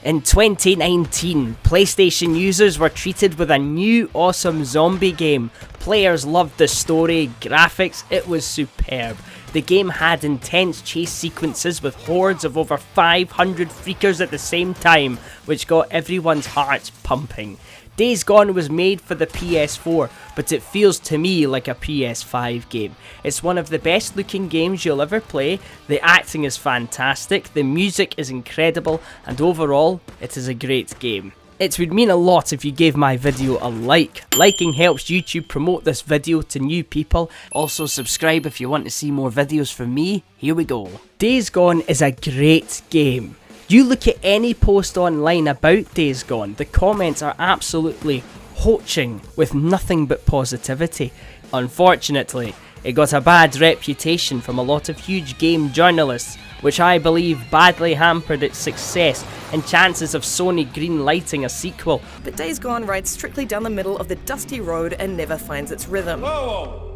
In 2019, PlayStation users were treated with a new awesome zombie game. Players loved the story, graphics, it was superb. The game had intense chase sequences with hordes of over 500 freakers at the same time, which got everyone's hearts pumping. Days Gone was made for the PS4, but it feels to me like a PS5 game. It's one of the best looking games you'll ever play, the acting is fantastic, the music is incredible, and overall, it is a great game. It would mean a lot if you gave my video a like. Liking helps YouTube promote this video to new people. Also subscribe if you want to see more videos from me. Here we go. Days Gone is a great game. You look at any post online about Days Gone, the comments are absolutely hoaching with nothing but positivity. Unfortunately, it got a bad reputation from a lot of huge game journalists, which I believe badly hampered its success and chances of Sony greenlighting a sequel. But Days Gone rides strictly down the middle of the dusty road and never finds its rhythm. Whoa.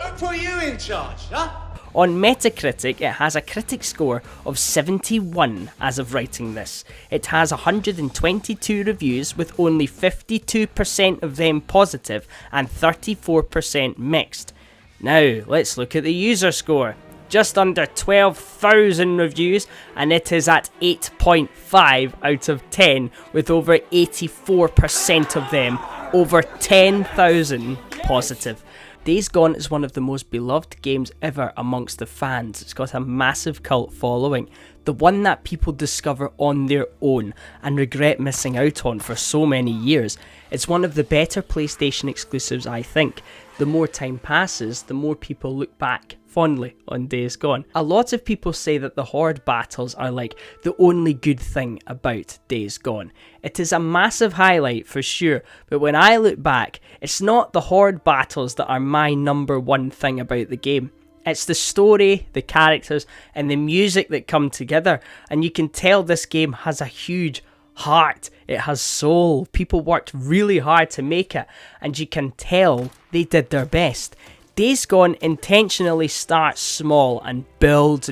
Who put you in charge, huh? On Metacritic, it has a critic score of 71 as of writing this. It has 122 reviews with only 52% of them positive and 34% mixed. Now, let's look at the user score. Just under 12,000 reviews and it is at 8.5 out of 10 with over 84% of them over 10,000 positive. Days Gone is one of the most beloved games ever amongst the fans. It's got a massive cult following, the one that people discover on their own and regret missing out on for so many years. It's one of the better PlayStation exclusives, I think. The more time passes, the more people look back fondly on Days Gone. A lot of people say that the Horde battles are like the only good thing about Days Gone. It is a massive highlight for sure, but when I look back, it's not the Horde battles that are my number one thing about the game. It's the story, the characters, and the music that come together, and you can tell this game has a huge heart. It has soul. People worked really hard to make it, and you can tell they did their best. Days Gone intentionally starts small and builds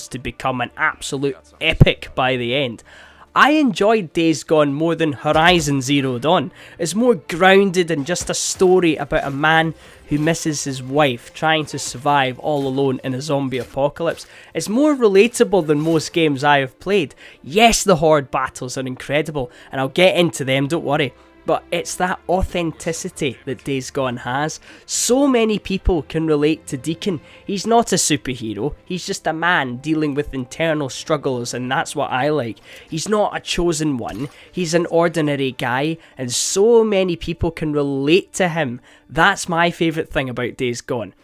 to become an absolute epic by the end. I enjoyed Days Gone more than Horizon Zero Dawn. It's more grounded in just a story about a man who misses his wife trying to survive all alone in a zombie apocalypse. It's more relatable than most games I have played. Yes, the Horde battles are incredible and I'll get into them, don't worry. But it's that authenticity that Days Gone has. So many people can relate to Deacon. He's not a superhero, he's just a man dealing with internal struggles, and that's what I like. He's not a chosen one, he's an ordinary guy, and so many people can relate to him. That's my favourite thing about Days Gone.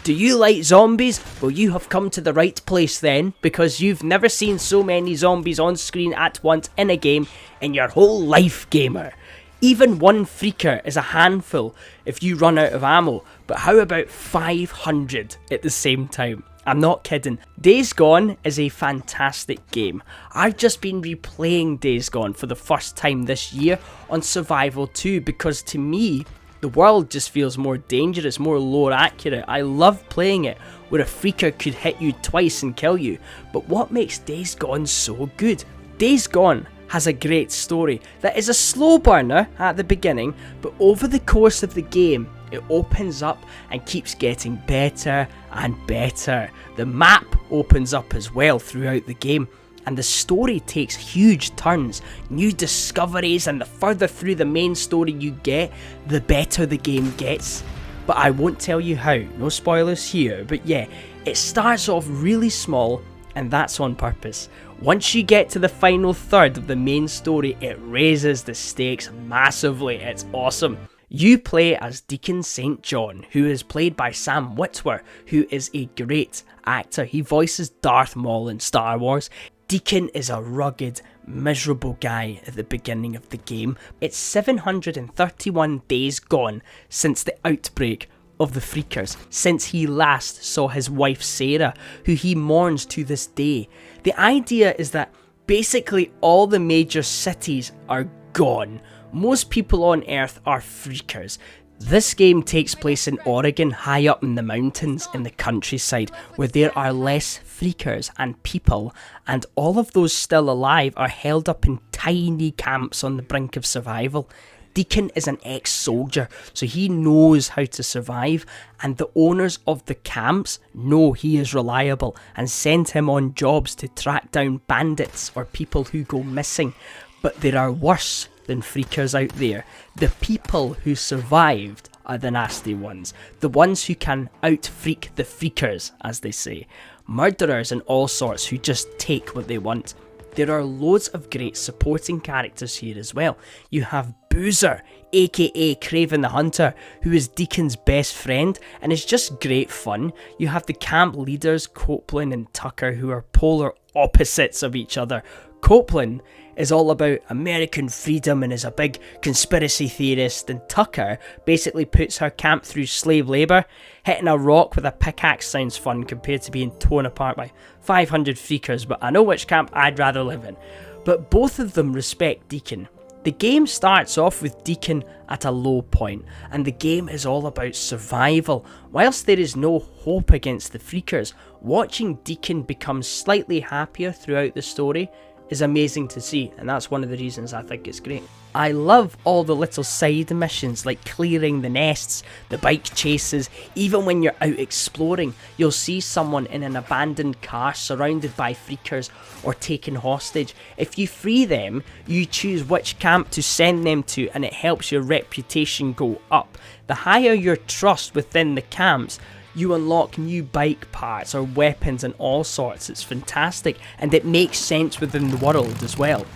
Do you like zombies? Well, you have come to the right place then, because you've never seen so many zombies on screen at once in a game in your whole life, gamer. Even one freaker is a handful if you run out of ammo, but how about 500 at the same time? I'm not kidding. Days Gone is a fantastic game. I've just been replaying Days Gone for the first time this year on Survival 2 because to me, the world just feels more dangerous, more lore accurate. I love playing it where a freaker could hit you twice and kill you. But what makes Days Gone so good? Days Gone has a great story that is a slow burner at the beginning, but over the course of the game, it opens up and keeps getting better and better. The map opens up as well throughout the game, and the story takes huge turns, new discoveries, and the further through the main story you get, the better the game gets. But I won't tell you how, no spoilers here, but yeah, it starts off really small, and that's on purpose. Once you get to the final third of the main story, it raises the stakes massively. It's awesome. You play as Deacon St John, who is played by Sam Witwer, who is a great actor. He voices Darth Maul in Star Wars. Deacon is a rugged, miserable guy at the beginning of the game. It's 731 days gone since the outbreak of the Freakers, since he last saw his wife Sarah, who he mourns to this day. The idea is that basically all the major cities are gone. Most people on Earth are Freakers. This game takes place in Oregon, high up in the mountains in the countryside, where there are less freakers and people, and all of those still alive are held up in tiny camps on the brink of survival. Deacon is an ex-soldier, so he knows how to survive, and the owners of the camps know he is reliable and send him on jobs to track down bandits or people who go missing. But there are worse than freakers out there. The people who survived are the nasty ones, the ones who can out-freak the freakers, as they say. Murderers and all sorts who just take what they want. There are loads of great supporting characters here as well. You have Boozer, aka Craven the Hunter, who is Deacon's best friend and is just great fun. You have the camp leaders Copeland and Tucker, who are polar opposites of each other. Copeland is all about American freedom and is a big conspiracy theorist, and Tucker basically puts her camp through slave labour. Hitting a rock with a pickaxe sounds fun compared to being torn apart by 500 freakers, but I know which camp I'd rather live in. But both of them respect Deacon. The game starts off with Deacon at a low point, and the game is all about survival. Whilst there is no hope against the freakers, watching Deacon become slightly happier throughout the story is amazing to see, and that's one of the reasons I think it's great. I love all the little side missions like clearing the nests, the bike chases. Even when you're out exploring, you'll see someone in an abandoned car surrounded by freakers or taken hostage. If you free them, you choose which camp to send them to, and it helps your reputation go up. The higher your trust within the camps, you unlock new bike parts or weapons and all sorts. It's fantastic, and it makes sense within the world as well.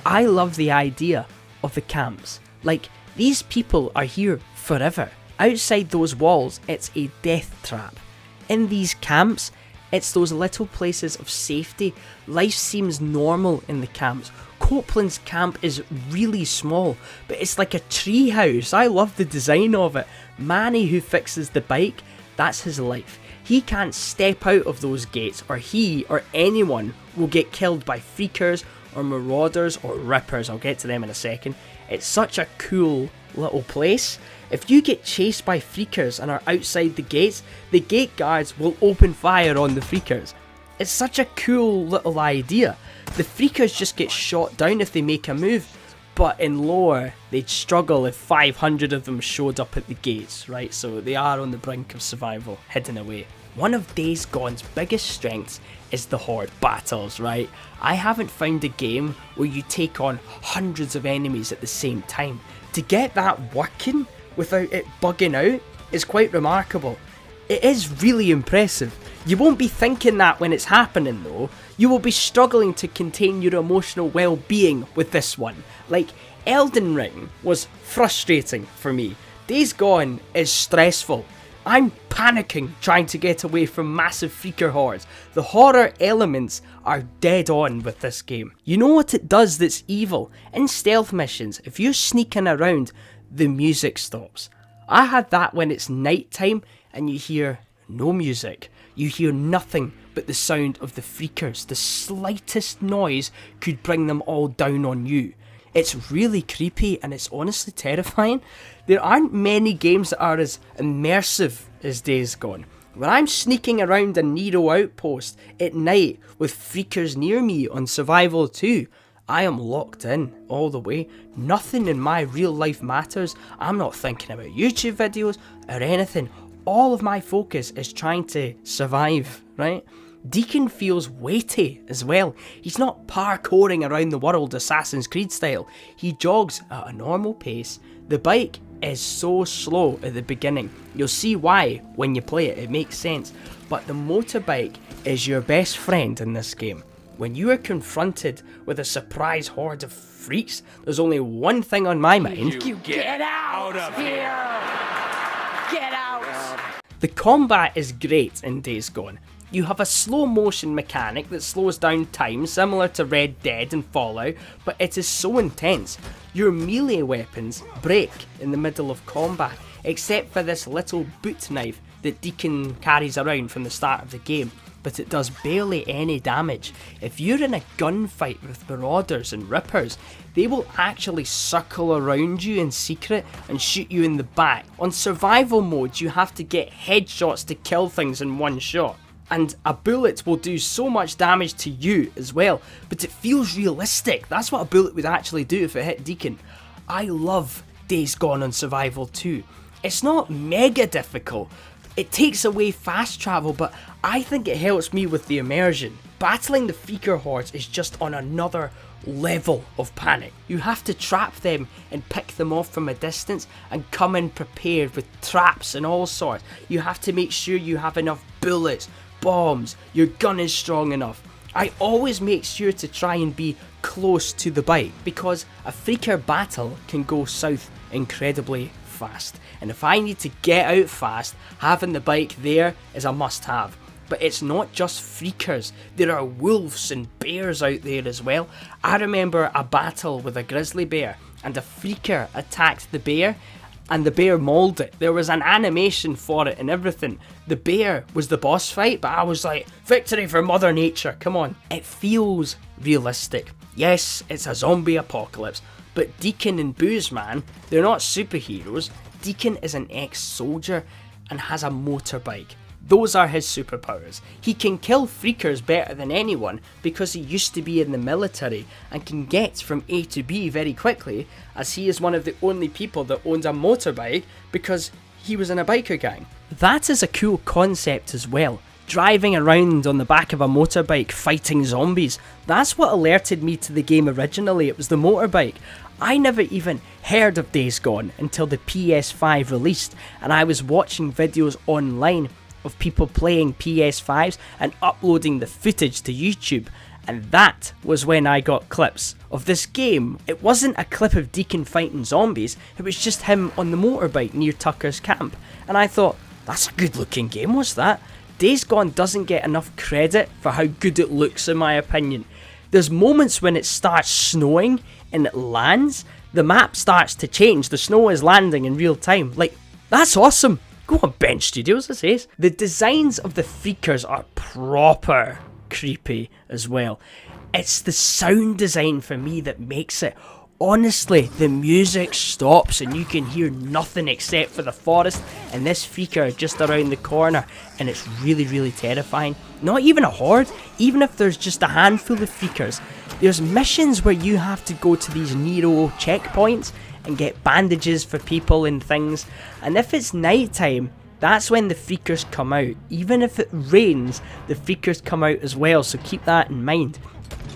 I love the idea of the camps. Like, these people are here forever. Outside those walls, it's a death trap. In these camps, it's those little places of safety. Life seems normal in the camps. Copeland's camp is really small, but it's like a tree house. I love the design of it. Manny, who fixes the bike, that's his life. He can't step out of those gates, or he or anyone will get killed by freakers or marauders or rippers. I'll get to them in a second. It's such a cool little place. If you get chased by freakers and are outside the gates, the gate guards will open fire on the freakers. It's such a cool little idea. The freakers just get shot down if they make a move. But in lore, they'd struggle if 500 of them showed up at the gates, right? So they are on the brink of survival, hidden away. One of Days Gone's biggest strengths is the horde battles, right? I haven't found a game where you take on hundreds of enemies at the same time. To get that working without it bugging out is quite remarkable. It is really impressive. You won't be thinking that when it's happening though. You will be struggling to contain your emotional well-being with this one. Like, Elden Ring was frustrating for me. Days Gone is stressful. I'm panicking trying to get away from massive freaker hordes. The horror elements are dead on with this game. You know what it does that's evil? In stealth missions, if you're sneaking around, the music stops. I had that when it's night time and you hear no music. You hear nothing but the sound of the freakers. The slightest noise could bring them all down on you. It's really creepy and it's honestly terrifying. There aren't many games that are as immersive as Days Gone. When I'm sneaking around a Nero outpost at night with freakers near me on Survival 2, I am locked in all the way. Nothing in my real life matters. I'm not thinking about YouTube videos or anything. All of my focus is trying to survive, right? Deacon feels weighty as well. He's not parkouring around the world Assassin's Creed style. He jogs at a normal pace. The bike is so slow at the beginning. You'll see why when you play it, it makes sense. But the motorbike is your best friend in this game. When you are confronted with a surprise horde of freaks, there's only one thing on my mind. You get out of here! Get out! The combat is great in Days Gone. You have a slow motion mechanic that slows down time, similar to Red Dead and Fallout, but it is so intense. Your melee weapons break in the middle of combat, except for this little boot knife that Deacon carries around from the start of the game. but it does barely any damage. If you're in a gunfight with marauders and rippers, they will actually circle around you in secret and shoot you in the back. On survival mode, you have to get headshots to kill things in one shot. And a bullet will do so much damage to you as well, but it feels realistic. That's what a bullet would actually do if it hit Deacon. I love Days Gone on survival too. It's not mega difficult. It takes away fast travel, but I think it helps me with the immersion. Battling the Freaker Hordes is just on another level of panic. You have to trap them and pick them off from a distance and come in prepared with traps and all sorts. You have to make sure you have enough bullets, bombs, your gun is strong enough. I always make sure to try and be close to the bike because a Freaker battle can go south incredibly fast, and if I need to get out fast, having the bike there is a must have. But it's not just Freakers, there are wolves and bears out there as well. I remember a battle with a grizzly bear and a Freaker attacked the bear and the bear mauled it. There was an animation for it and everything. The bear was the boss fight, but I was like, victory for Mother Nature, come on. It feels realistic. Yes, it's a zombie apocalypse, but Deacon and Boozman, they're not superheroes. Deacon is an ex-soldier and has a motorbike. Those are his superpowers. He can kill Freakers better than anyone because he used to be in the military and can get from A to B very quickly, as he is one of the only people that owns a motorbike because he was in a biker gang. That is a cool concept as well. Driving around on the back of a motorbike fighting zombies. That's what alerted me to the game originally, it was the motorbike. I never even heard of Days Gone until the PS5 released, and I was watching videos online of people playing PS5s and uploading the footage to YouTube, and that was when I got clips of this game. It wasn't a clip of Deacon fighting zombies, it was just him on the motorbike near Tucker's camp, and I thought, that's a good looking game, what's that? Days Gone doesn't get enough credit for how good it looks in my opinion. There's moments when it starts snowing and it lands, the map starts to change, the snow is landing in real time, like, that's awesome! Go on Bench Studios, it says. The designs of the Freakers are proper creepy as well. It's the sound design for me that makes it. Honestly, the music stops and you can hear nothing except for the forest and this Freaker just around the corner, and it's really terrifying. Not even a horde, even if there's just a handful of Freakers. There's missions where you have to go to these Nero checkpoints and get bandages for people and things, and if it's night time, that's when the Freakers come out. Even if it rains, the Freakers come out as well, so keep that in mind.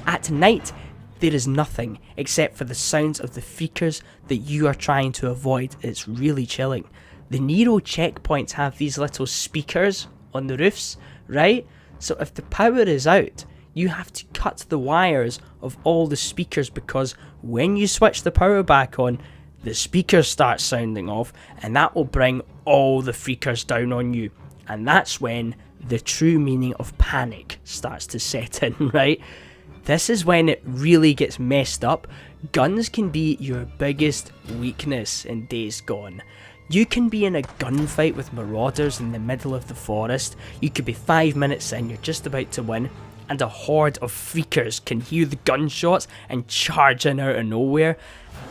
At night, there is nothing except for the sounds of the Freakers that you are trying to avoid. It's really chilling. The Nero checkpoints have these little speakers on the roofs, right? So if the power is out, you have to cut the wires of all the speakers, because when you switch the power back on, the speakers start sounding off, and that will bring all the Freakers down on you. And that's when the true meaning of panic starts to set in, right? This is when it really gets messed up. Guns can be your biggest weakness in Days Gone. You can be in a gunfight with marauders in the middle of the forest, you could be 5 minutes in, you're just about to win, and a horde of Freakers can hear the gunshots and charge in out of nowhere,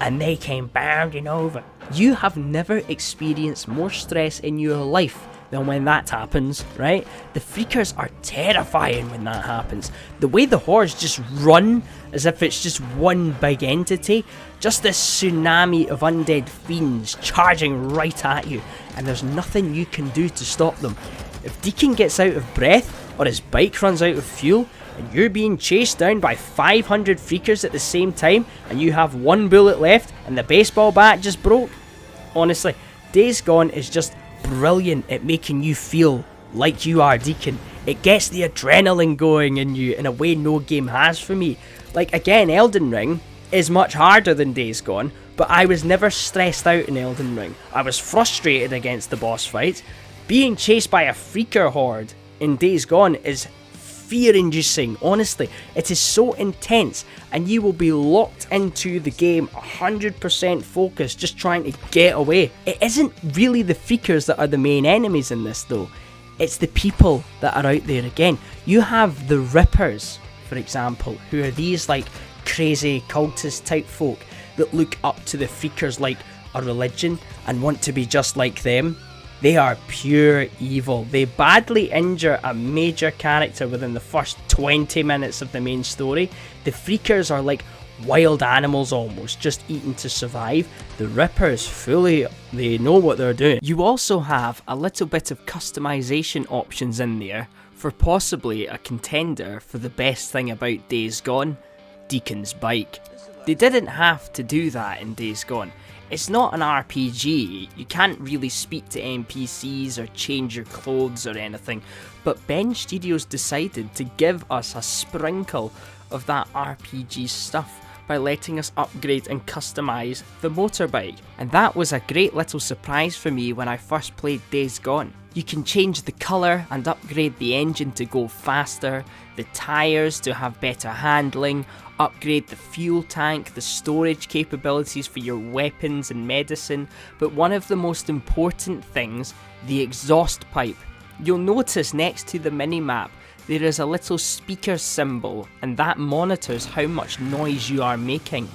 and they came bounding over. You have never experienced more stress in your life than when that happens, right? The Freakers are terrifying when that happens. The way the Hordes just run as if it's just one big entity, just this tsunami of undead fiends charging right at you, and there's nothing you can do to stop them. If Deacon gets out of breath, or his bike runs out of fuel, and you're being chased down by 500 Freakers at the same time, and you have one bullet left, and the baseball bat just broke, honestly, Days Gone is just brilliant at making you feel like you are Deacon. It gets the adrenaline going in you in a way no game has for me. Like, again, Elden Ring is much harder than Days Gone, but I was never stressed out in Elden Ring. I was frustrated against the boss fights. Being chased by a Freaker horde in Days Gone is fear-inducing, honestly. It is so intense, and you will be locked into the game 100% focused, just trying to get away. It isn't really the Freakers that are the main enemies in this though. It's the people that are out there again. You have the Rippers, for example, who are these like crazy cultist type folk that look up to the Freakers like a religion and want to be just like them. They are pure evil. They badly injure a major character within the first 20 minutes of the main story. The Freakers are like wild animals almost, just eating to survive. The Rippers, they know what they're doing. You also have a little bit of customization options in there for possibly a contender for the best thing about Days Gone, Deacon's bike. They didn't have to do that in Days Gone. It's not an RPG, you can't really speak to NPCs or change your clothes or anything, but Benj Studios decided to give us a sprinkle of that RPG stuff by letting us upgrade and customise the motorbike. And that was a great little surprise for me when I first played Days Gone. You can change the colour and upgrade the engine to go faster, the tyres to have better handling, upgrade the fuel tank, the storage capabilities for your weapons and medicine, but one of the most important things, the exhaust pipe. You'll notice next to the minimap there is a little speaker symbol, and that monitors how much noise you are making.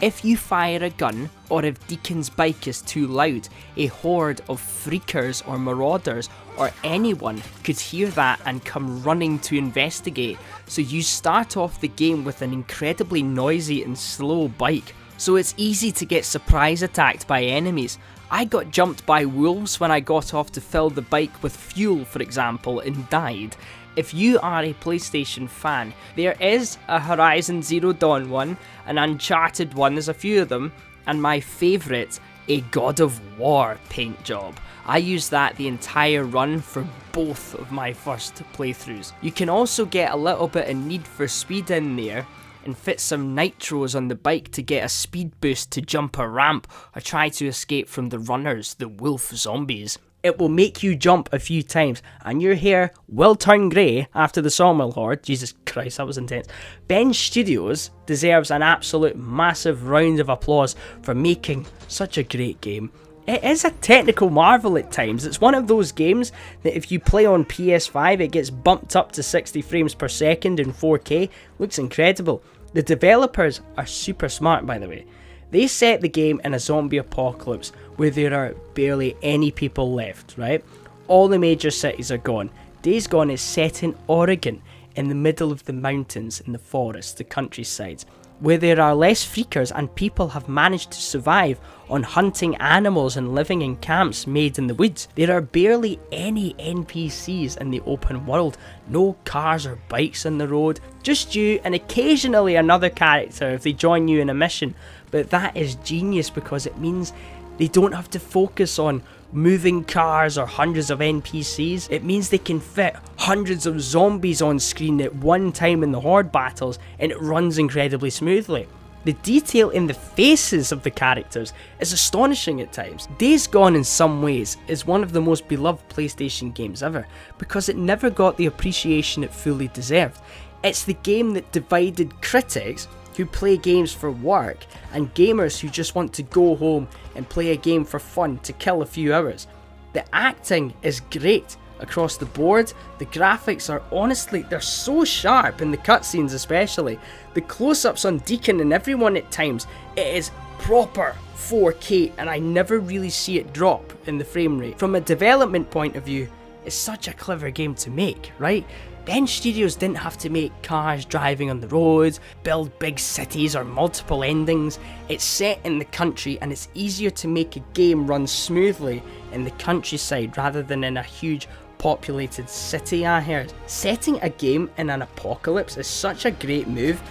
If you fire a gun, or if Deacon's bike is too loud, a horde of freakers or marauders or anyone could hear that and come running to investigate. So you start off the game with an incredibly noisy and slow bike, so it's easy to get surprise attacked by enemies. I got jumped by wolves when I got off to fill the bike with fuel, for example, and died. If you are a PlayStation fan, there is a Horizon Zero Dawn one, an Uncharted one, there's a few of them, and my favourite, a God of War paint job. I used that the entire run for both of my first playthroughs. You can also get a little bit of Need for Speed in there, and fit some nitros on the bike to get a speed boost to jump a ramp or try to escape from the runners, the wolf zombies. It will make you jump a few times, and your hair will turn grey after the sawmill horde. Jesus Christ, that was intense. Benj Studios deserves an absolute massive round of applause for making such a great game. It is a technical marvel at times. It's one of those games that if you play on PS5, it gets bumped up to 60 frames per second in 4K. Looks incredible. The developers are super smart, by the way. They set the game in a zombie apocalypse where there are barely any people left, right? All the major cities are gone. Days Gone is set in Oregon, in the middle of the mountains, in the forest, the countryside, where there are less freakers and people have managed to survive on hunting animals and living in camps made in the woods. There are barely any NPCs in the open world, no cars or bikes on the road, just you and occasionally another character if they join you in a mission. But that is genius because it means they don't have to focus on moving cars or hundreds of NPCs. It means they can fit hundreds of zombies on screen at one time in the horde battles, and it runs incredibly smoothly. The detail in the faces of the characters is astonishing at times. Days Gone in some ways is one of the most beloved PlayStation games ever because it never got the appreciation it fully deserved. It's the game that divided critics who play games for work and gamers who just want to go home and play a game for fun to kill a few hours. The acting is great across the board. The graphics are honestly, they're so sharp in the cutscenes especially. The close-ups on Deacon and everyone at times, it is proper 4K and I never really see it drop in the frame rate. From a development point of view, it's such a clever game to make, right? Benj Studios didn't have to make cars driving on the roads, build big cities or multiple endings. It's set in the country and it's easier to make a game run smoothly in the countryside rather than in a huge populated city, I heard. Setting a game in an apocalypse is such a great move,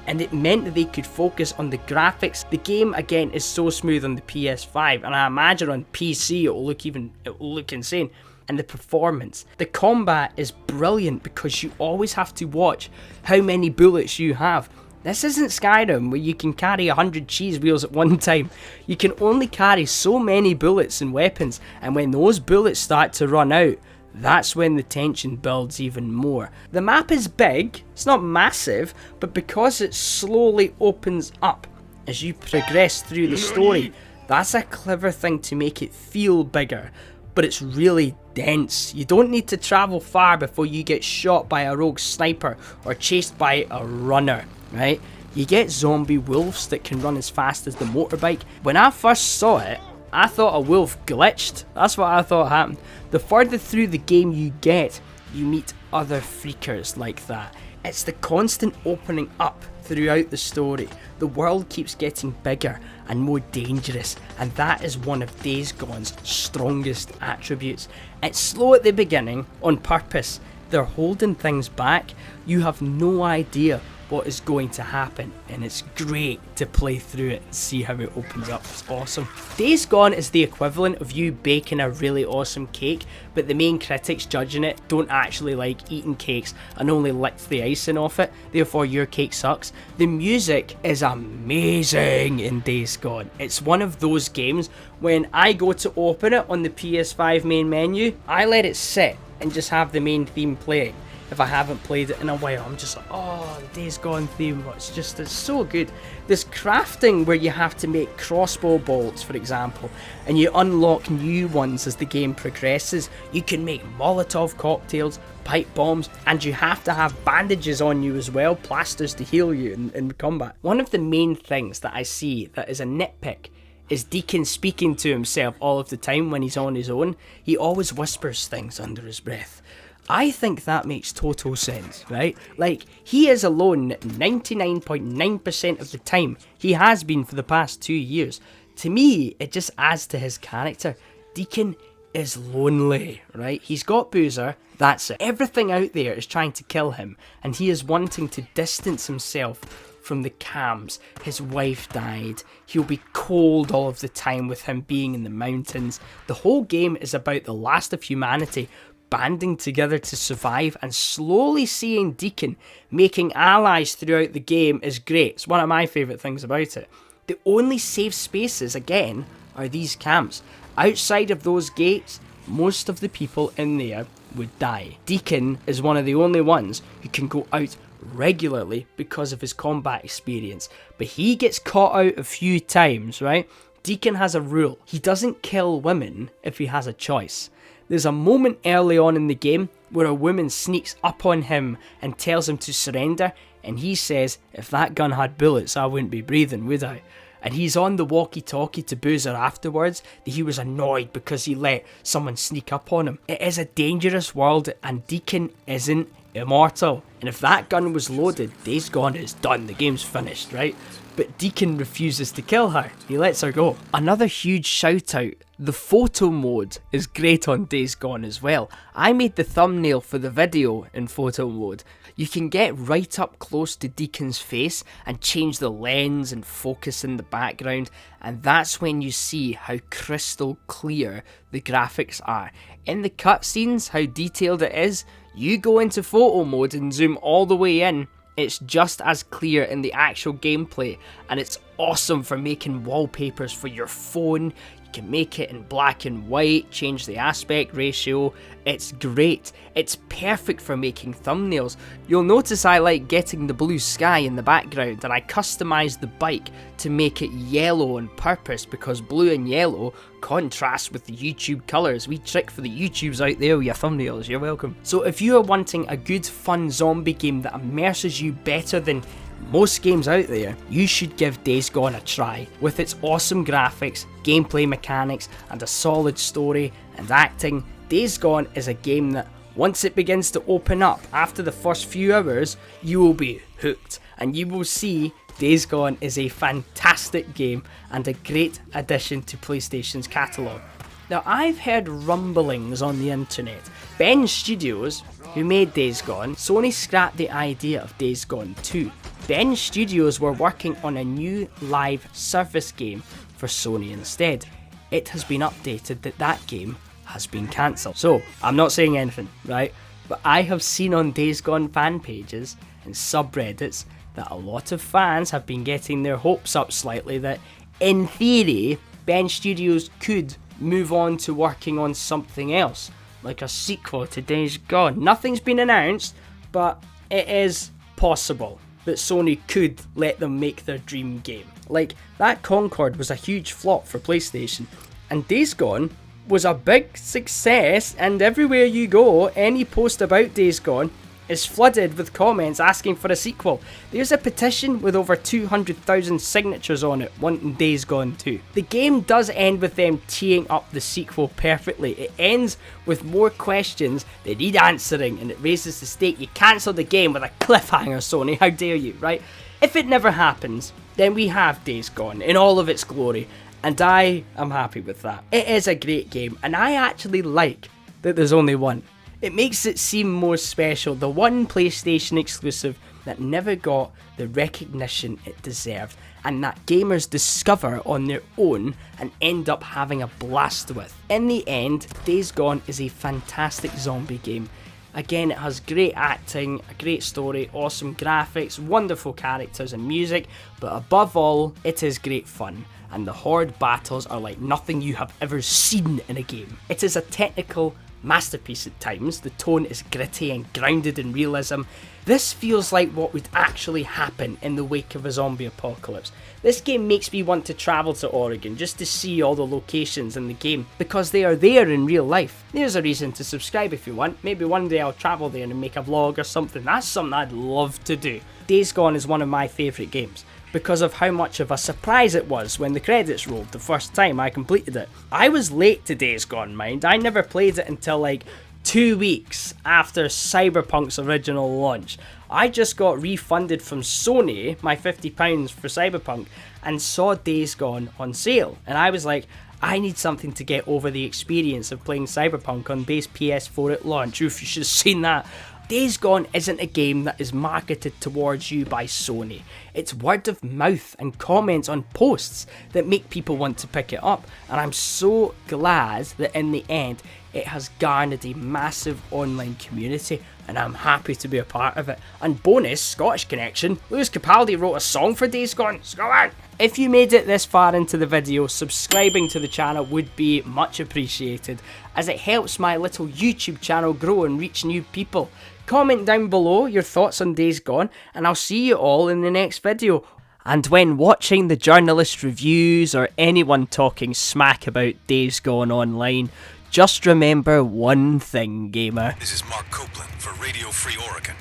and it meant that they could focus on the graphics. The game again is so smooth on the PS5 and I imagine on PC it will look insane. And the performance. The combat is brilliant because you always have to watch how many bullets you have. This isn't Skyrim where you can carry 100 cheese wheels at one time. You can only carry so many bullets and weapons, and when those bullets start to run out, that's when the tension builds even more. The map is big, it's not massive, but because it slowly opens up as you progress through the story, that's a clever thing to make it feel bigger. but it's really dense. You don't need to travel far before you get shot by a rogue sniper or chased by a runner, right? You get zombie wolves that can run as fast as the motorbike. When I first saw it, I thought a wolf glitched. That's what I thought happened. The further through the game you get, you meet other freakers like that. It's the constant opening up throughout the story. The world keeps getting bigger and more dangerous, and that is one of Days Gone's strongest attributes. It's slow at the beginning on purpose. They're holding things back. You have no idea what is going to happen, and it's great to play through it and see how it opens up. It's awesome. Days Gone is the equivalent of you baking a really awesome cake, but the main critics judging it don't actually like eating cakes and only lick the icing off it, therefore your cake sucks. The music is amazing in Days Gone. It's one of those games when I go to open it on the PS5 main menu, I let it sit and just have the main theme playing. If I haven't played it in a while, I'm just like, oh, the Days Gone theme, it's so good. There's crafting where you have to make crossbow bolts, for example, and you unlock new ones as the game progresses. You can make Molotov cocktails, pipe bombs, and you have to have bandages on you as well, plasters to heal you in combat. One of the main things that I see that is a nitpick is Deacon speaking to himself all of the time when he's on his own. He always whispers things under his breath. I think that makes total sense, right? Like, he is alone 99.9% of the time. He has been for the past 2 years. To me, it just adds to his character. Deacon is lonely, right? He's got Boozer, that's it. Everything out there is trying to kill him, and he is wanting to distance himself from the cams. His wife died. He'll be cold all of the time with him being in the mountains. The whole game is about the last of humanity banding together to survive, and slowly seeing Deacon making allies throughout the game is great. It's one of my favourite things about it. The only safe spaces, again, are these camps. Outside of those gates, most of the people in there would die. Deacon is one of the only ones who can go out regularly because of his combat experience, but he gets caught out a few times, right? Deacon has a rule. He doesn't kill women if he has a choice. There's a moment early on in the game where a woman sneaks up on him and tells him to surrender, and he says, if that gun had bullets, I wouldn't be breathing, would I? And he's on the walkie-talkie to Boozer afterwards that he was annoyed because he let someone sneak up on him. It is a dangerous world, and Deacon isn't immortal. And if that gun was loaded, Days Gone is done, the game's finished, right? But Deacon refuses to kill her. He lets her go. Another huge shout out, the photo mode is great on Days Gone as well. I made the thumbnail for the video in photo mode. You can get right up close to Deacon's face and change the lens and focus in the background, and that's when you see how crystal clear the graphics are. In the cutscenes, how detailed it is, you go into photo mode and zoom all the way in, it's just as clear in the actual gameplay, and it's awesome for making wallpapers for your phone. You can make it in black and white, change the aspect ratio. It's great. It's perfect for making thumbnails. You'll notice I like getting the blue sky in the background, and I customized the bike to make it yellow on purpose because blue and yellow contrast with the YouTube colours. We trick for the YouTubes out there with your thumbnails, you're welcome. So if you are wanting a good fun zombie game that immerses you better than most games out there, you should give Days Gone a try. With its awesome graphics, gameplay mechanics, and a solid story and acting, Days Gone is a game that, once it begins to open up after the first few hours, you will be hooked, and you will see Days Gone is a fantastic game and a great addition to PlayStation's catalogue. Now, I've heard rumblings on the internet. Bend Studios, who made Days Gone, Sony scrapped the idea of Days Gone 2. Bend Studios were working on a new live service game for Sony instead. It has been updated that that game has been cancelled. So, I'm not saying anything, right? But I have seen on Days Gone fan pages and subreddits that a lot of fans have been getting their hopes up slightly that, in theory, Bend Studios could move on to working on something else, like a sequel to Days Gone. Nothing's been announced, but it is possible that Sony could let them make their dream game. Like, that Concord was a huge flop for PlayStation, and Days Gone was a big success, and everywhere you go, any post about Days Gone is flooded with comments asking for a sequel. There's a petition with over 200,000 signatures on it wanting Days Gone 2. The game does end with them teeing up the sequel perfectly. It ends with more questions that need answering, and it raises the stake. You cancel the game with a cliffhanger, Sony, how dare you, right? If it never happens, then we have Days Gone in all of its glory, and I am happy with that. It is a great game, and I actually like that there's only one. It makes it seem more special, the one PlayStation exclusive that never got the recognition it deserved, and that gamers discover on their own and end up having a blast with. In the end, Days Gone is a fantastic zombie game. Again, it has great acting, a great story, awesome graphics, wonderful characters and music, but above all, it is great fun. And the Horde battles are like nothing you have ever seen in a game. It is a technical masterpiece at times. The tone is gritty and grounded in realism. This feels like what would actually happen in the wake of a zombie apocalypse. This game makes me want to travel to Oregon just to see all the locations in the game, because they are there in real life. There's a reason to subscribe if you want. Maybe one day I'll travel there and make a vlog or something. That's something I'd love to do. Days Gone is one of my favourite games because of how much of a surprise it was when the credits rolled the first time I completed it. I was late to Days Gone, mind. I never played it until like 2 weeks after Cyberpunk's original launch. I just got refunded from Sony my £50 for Cyberpunk and saw Days Gone on sale. And I was like, I need something to get over the experience of playing Cyberpunk on base PS4 at launch. Oof, you should have seen that. Days Gone isn't a game that is marketed towards you by Sony. It's word of mouth and comments on posts that make people want to pick it up, and I'm so glad that in the end it has garnered a massive online community, and I'm happy to be a part of it. And bonus, Scottish connection, Lewis Capaldi wrote a song for Days Gone. Scotland! If you made it this far into the video, subscribing to the channel would be much appreciated, as it helps my little YouTube channel grow and reach new people. Comment down below your thoughts on Days Gone, and I'll see you all in the next video. And when watching the journalist reviews or anyone talking smack about Days Gone online, just remember one thing, gamer. This is Mark Copeland for Radio Free Oregon.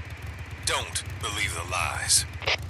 Don't believe the lies.